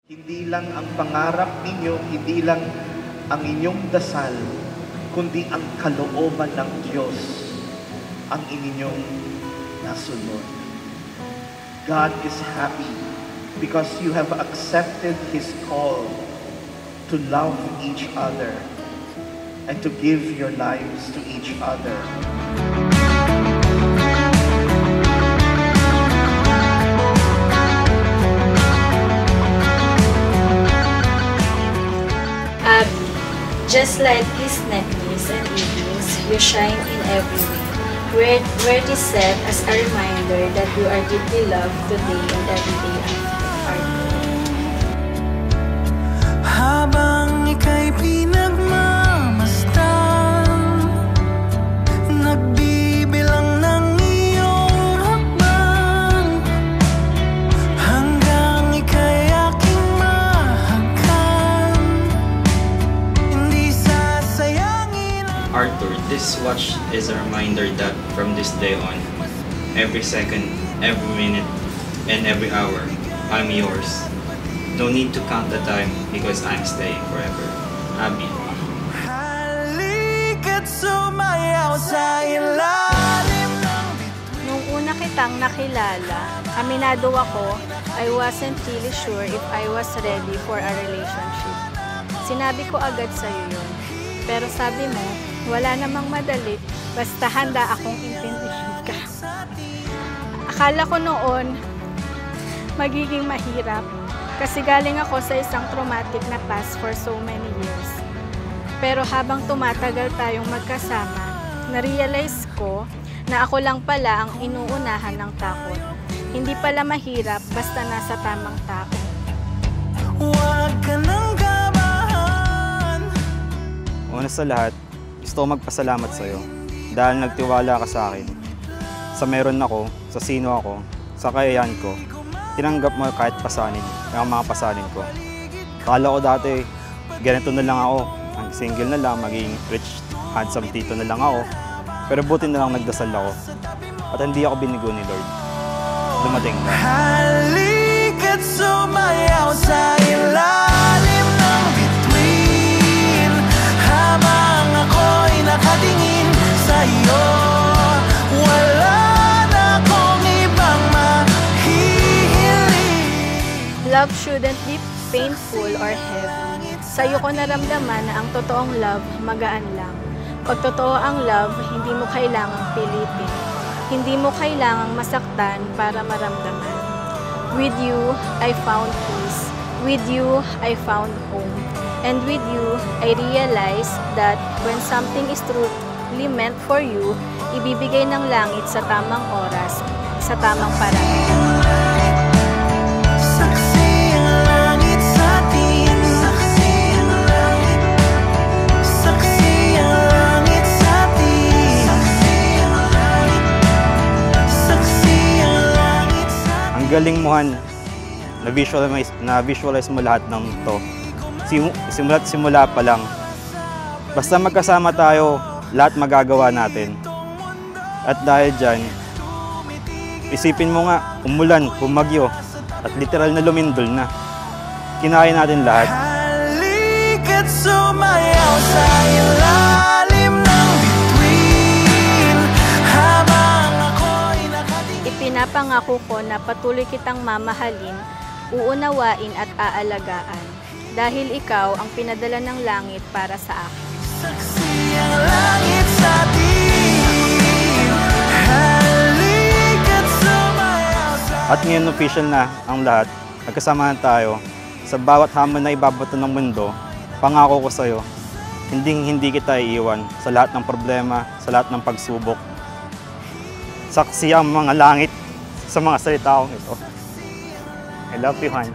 Hindi lang ang pangarap ninyo, hindi lang ang inyong dasal, kundi ang kalooban ng Diyos ang inyong nasunod. God is happy because you have accepted His call to love each other and to give your lives to each other. Just like his necklace and earrings, you shine in every way. Wear this set as a reminder that you are deeply loved today and every day, Arthur. Habang ika'y pinagmamasdan, nagbibilang ng iyong hakbang, hanggang ika'y aking mahagkan, hindi sasayangin. Arthur, this watch is a reminder that from this day on, every second, every minute, and every hour, I'm yours. No need to count the time because I'm staying forever. Abby. Halika't sumayaw sa ilalim ng bituin. Nung una kitang nakilala, aminado ako, I wasn't really sure if I was ready for a relationship. Sinabi ko agad sa'yo yun. Pero sabi mo, wala namang madali, basta handa akong intindihin ka. Akala ko noon, magiging mahirap. Kasi galing ako sa isang traumatic na past for so many years. Pero habang tumatagal tayong magkasama, na-realize ko na ako lang pala ang inuunahan ng takot. Hindi pala mahirap basta nasa tamang tao. Huwag ka nang gabahan. Una sa lahat, gusto ko magpasalamat sa'yo dahil nagtiwala ka sa akin. Sa meron ako, sa sino ako, sa kakayahan ko, tinanggap mo kahit pasanin, ang mga pasanin ko. Akala ko dati, ganito na lang ako, ang single na lang, maging rich, handsome tito na lang ako. Pero buti na lang nagdasal ako. At hindi ako binigo ni Lord. Dumating ka. Halika't sumayaw sa ilalim ng bituin, habang ako'y nakatingin sa iyo. Wala na akong ibang Love shouldn't be painful or heavy. Sa'yo ko naramdaman na ang totoong love, magaan lang. Pag totoo ang love, hindi mo kailangang pilitin. Hindi mo kailangang masaktan para maramdaman. With you, I found peace. With you, I found home. And with you, I realized that when something is truly meant for you, ibibigay ng langit sa tamang oras, sa tamang paraan. Ang galing mo, Han. Na-visualize mo lahat ng to. Simula pa lang. Basta magkasama tayo, lahat magagawa natin. At dahil dyan, isipin mo nga, umulan, bumagyo, at literal na lumindol na. Kinaya natin lahat. Halika't sumayaw sa ilalim ng bituin, habang ako'y nakatingin. Ipinapangako ko na patuloy kitang mamahalin, uunawain at aalagaan. Dahil ikaw ang pinadala ng langit para sa akin. Saksi ang langit sa atin. Halika't sumayaw sa... At ngayon official na ang lahat. Nagkasamahan tayo. Sa bawat hamon na ibabato ng mundo, pangako ko sa'yo, hindi kita iiwan sa lahat ng problema, sa lahat ng pagsubok. Saksi ang mga langit sa mga salita kong ito. I love you, Han.